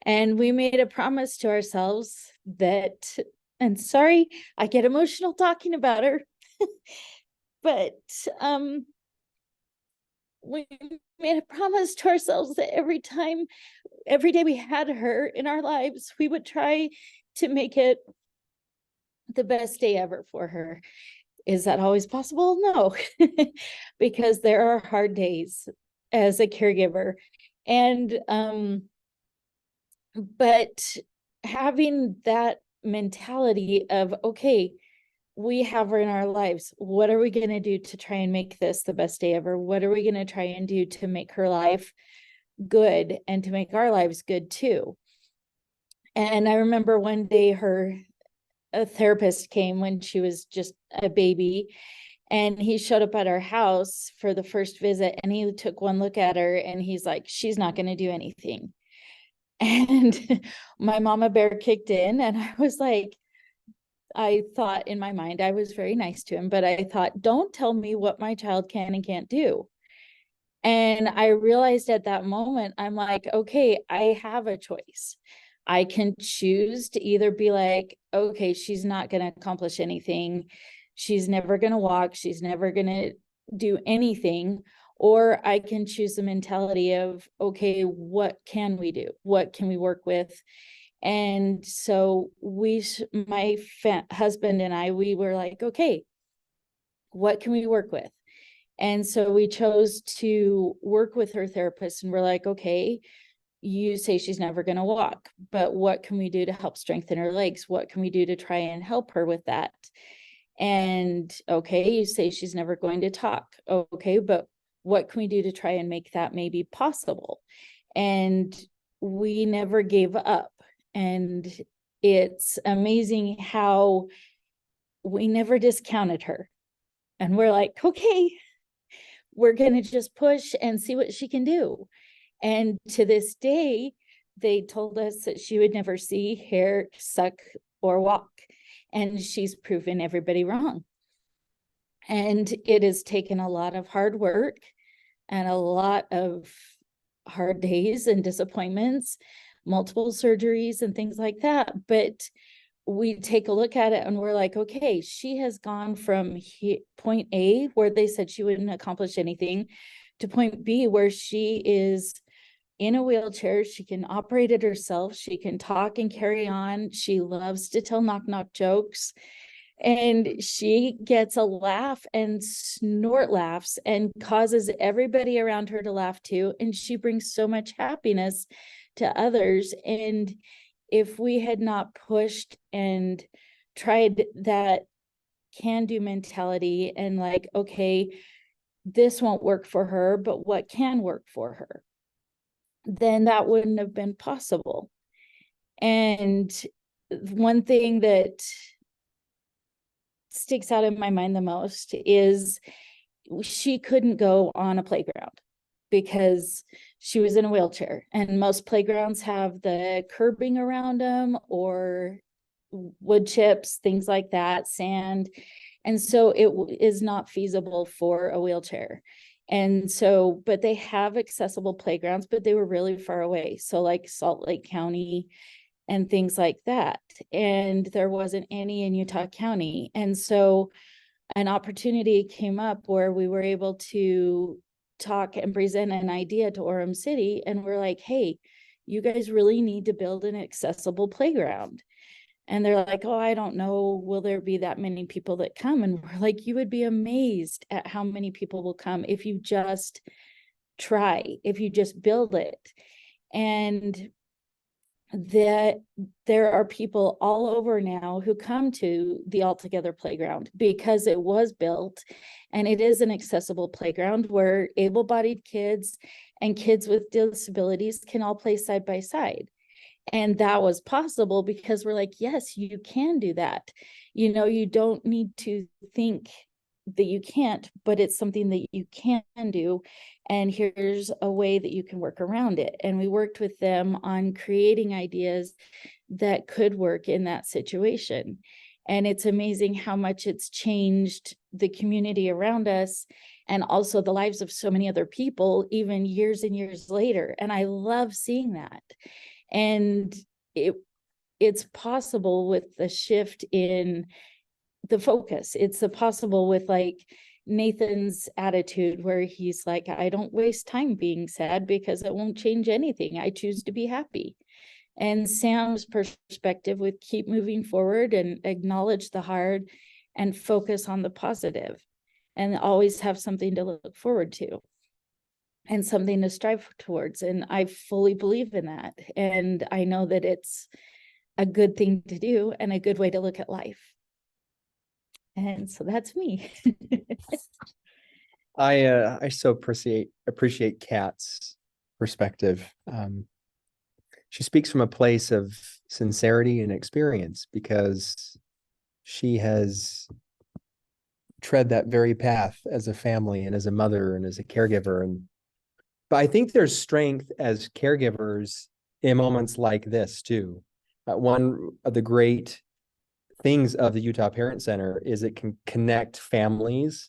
[SPEAKER 1] And we made a promise to ourselves that, and sorry, I get emotional talking about her, but we made a promise to ourselves that every day we had her in our lives, we would try to make it the best day ever for her. Is that always possible? No, because there are hard days as a caregiver. And but having that mentality of, okay, we have her in our lives. What are we going to do to try and make this the best day ever? What are we going to try and do to make her life good and to make our lives good too? And I remember one day a therapist came when she was just a baby, and he showed up at our house for the first visit, and he took one look at her and he's like, she's not going to do anything. And my mama bear kicked in, and I was like, I thought in my mind, I was very nice to him, but I thought, don't tell me what my child can and can't do. And I realized at that moment, I'm like, okay, I have a choice. I can choose to either be like, okay, she's not going to accomplish anything. She's never going to walk. She's never going to do anything. Or I can choose the mentality of, okay, what can we do? What can we work with? And so my husband and I, we were like, okay, what can we work with? And so we chose to work with her therapist, and we're like, okay, you say she's never going to walk, but what can we do to help strengthen her legs? What can we do to try and help her with that? And okay, you say she's never going to talk. Okay, but what can we do to try and make that maybe possible? And we never gave up. And it's amazing how we never discounted her. And we're like, okay, we're going to just push and see what she can do. And to this day, they told us that she would never see, hear, suck, or walk. And she's proven everybody wrong. And it has taken a lot of hard work and a lot of hard days and disappointments, multiple surgeries and things like that. But we take a look at it and we're like, okay, she has gone from point A, where they said she wouldn't accomplish anything, to point B, where she is in a wheelchair. She can operate it herself. She can talk and carry on. She loves to tell knock-knock jokes. And she gets a laugh and snort laughs and causes everybody around her to laugh too. And she brings so much happiness to others. And if we had not pushed and tried that can-do mentality and like, okay, this won't work for her, but what can work for her, then that wouldn't have been possible. And one thing that sticks out in my mind the most is she couldn't go on a playground because she was in a wheelchair, and most playgrounds have the curbing around them or wood chips, things like that, sand. And so it is not feasible for a wheelchair. And so, but they have accessible playgrounds, but they were really far away. So like Salt Lake County and things like that. And there wasn't any in Utah County. And so an opportunity came up where we were able to talk and present an idea to Orem City. And we're like, hey, you guys really need to build an accessible playground. And they're like, oh, I don't know, will there be that many people that come? And we're like, you would be amazed at how many people will come if you just try, if you just build it. And that there are people all over now who come to the Altogether Playground because it was built and it is an accessible playground where able-bodied kids and kids with disabilities can all play side by side. And that was possible because we're like, yes, you can do that. You know, you don't need to think that you can't, but it's something that you can do. And here's a way that you can work around it. And we worked with them on creating ideas that could work in that situation. And it's amazing how much it's changed the community around us and also the lives of so many other people, even years and years later. And I love seeing that. And it's possible with the shift in the focus. It's possible with like Nathan's attitude, where he's like, I don't waste time being sad because it won't change anything. I choose to be happy. And Sam's perspective with keep moving forward and acknowledge the hard and focus on the positive, and always have something to look forward to and something to strive towards. And I fully believe in that. And I know that it's a good thing to do and a good way to look at life. And so that's me.
[SPEAKER 2] I so appreciate Kat's perspective. She speaks from a place of sincerity and experience, because she has tread that very path as a family and as a mother and as a caregiver. But I think there's strength as caregivers in moments like this too. One of the great things of the Utah Parent Center is it can connect families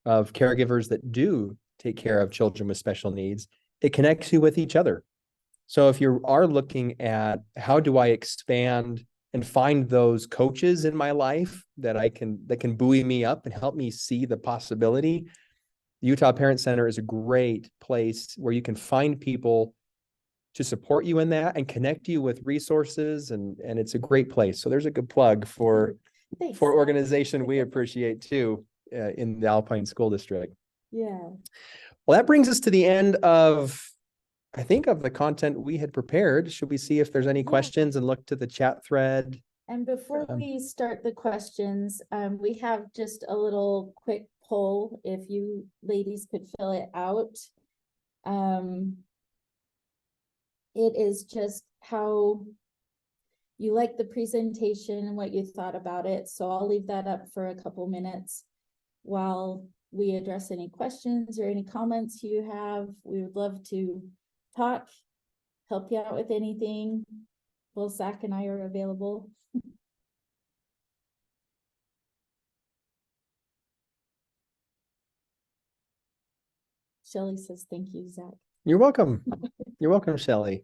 [SPEAKER 2] of caregivers that do take care of children with special needs. It connects you with each other. So if you are looking at how do I expand and find those coaches in my life that can buoy me up and help me see the possibility, the Utah Parent Center is a great place where you can find people to support you in that and connect you with resources, and it's a great place. So there's a good plug for
[SPEAKER 1] Thanks.
[SPEAKER 2] organization we appreciate too in the Alpine School District.
[SPEAKER 1] Yeah.
[SPEAKER 2] Well, that brings us to the end of, I think, of the content we had prepared. Should we see if there's any questions and look to the chat thread?
[SPEAKER 1] And before we start the questions, we have just a little quick poll, if you ladies could fill it out. It is just how you like the presentation and what you thought about it. So I'll leave that up for a couple minutes while we address any questions or any comments you have. We would love to talk, help you out with anything. Well, Zach and I are available. Shelley says, thank you, Zach.
[SPEAKER 2] You're welcome. You're welcome, Shelley.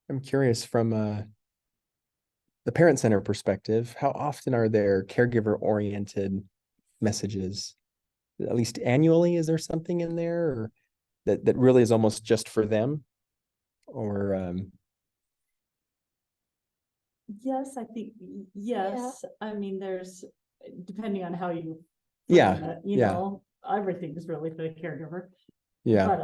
[SPEAKER 2] I'm curious from the Parent Center perspective, how often are there caregiver-oriented messages? At least annually, is there something in there, or that really is almost just for them? Or
[SPEAKER 4] Yes, I think, yes. I mean, there's, depending on how you.
[SPEAKER 2] Yeah,
[SPEAKER 4] frame it, you
[SPEAKER 2] yeah.
[SPEAKER 4] know, everything is really for the caregiver.
[SPEAKER 2] yeah,
[SPEAKER 4] But,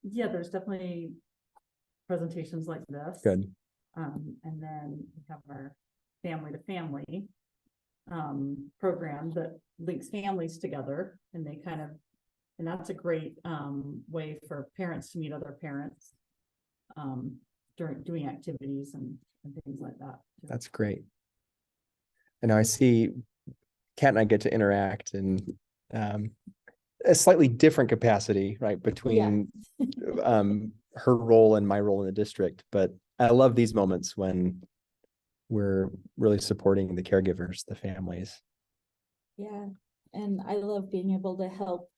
[SPEAKER 4] yeah, there's definitely presentations like this.
[SPEAKER 2] good.
[SPEAKER 4] And then we have our family to family program that links families together, and they kind of, and that's a great way for parents to meet other parents during doing activities and things like that.
[SPEAKER 2] That's great. And I see Kat and I get to interact in a slightly different capacity, right, between her role and my role in the district. But I love these moments when we're really supporting the caregivers, the families.
[SPEAKER 1] Yeah, and I love being able to help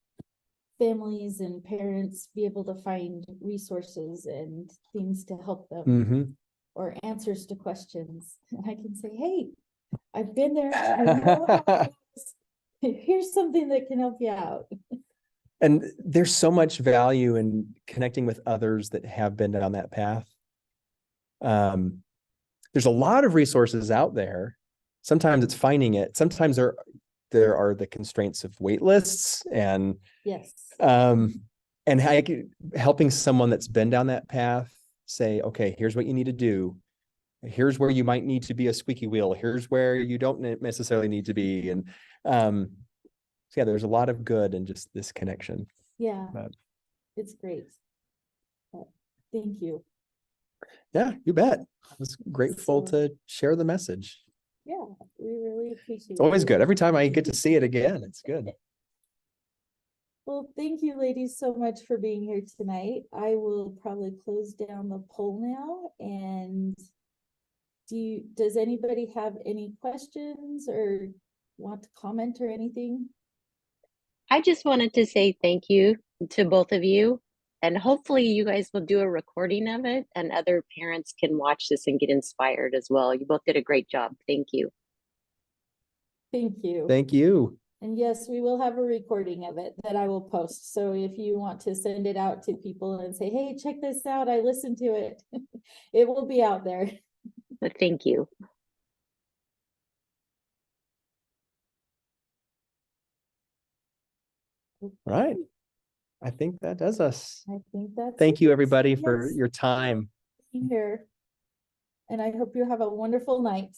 [SPEAKER 1] families and parents be able to find resources and things to help them,
[SPEAKER 2] Mm-hmm.
[SPEAKER 1] or answers to questions. And I can say, hey, I've been there. I know how it is. Here's something that can help you out.
[SPEAKER 2] And there's so much value in connecting with others that have been down that path. There's a lot of resources out there. Sometimes it's finding it. Sometimes there are the constraints of wait lists and
[SPEAKER 1] Yes.
[SPEAKER 2] Helping someone that's been down that path say, okay, here's what you need to do. Here's where you might need to be a squeaky wheel. Here's where you don't necessarily need to be. And so yeah, there's a lot of good in just this connection.
[SPEAKER 1] Yeah,
[SPEAKER 2] But
[SPEAKER 1] it's great. Thank you.
[SPEAKER 2] yeah, you bet. I was grateful
[SPEAKER 1] So-
[SPEAKER 2] to share the message.
[SPEAKER 1] Yeah, we really appreciate it.
[SPEAKER 2] It's always good. Every time I get to see it again, it's good.
[SPEAKER 1] Well, thank you ladies so much for being here tonight. I will probably close down the poll now and does anybody have any questions or want to comment or anything?
[SPEAKER 5] I just wanted to say thank you to both of you. And hopefully you guys will do a recording of it and other parents can watch this and get inspired as well. You both did a great job. Thank you.
[SPEAKER 1] Thank you.
[SPEAKER 2] Thank you.
[SPEAKER 1] And yes, we will have a recording of it that I will post. So if you want to send it out to people and say, hey, check this out, I listened to it. It will be out there.
[SPEAKER 5] But thank you.
[SPEAKER 2] All right. I think that does us.
[SPEAKER 1] I think that's
[SPEAKER 2] Thank you,
[SPEAKER 1] it.
[SPEAKER 2] everybody, for
[SPEAKER 1] Yes,
[SPEAKER 2] your time.
[SPEAKER 1] being here. And I hope you have a wonderful night.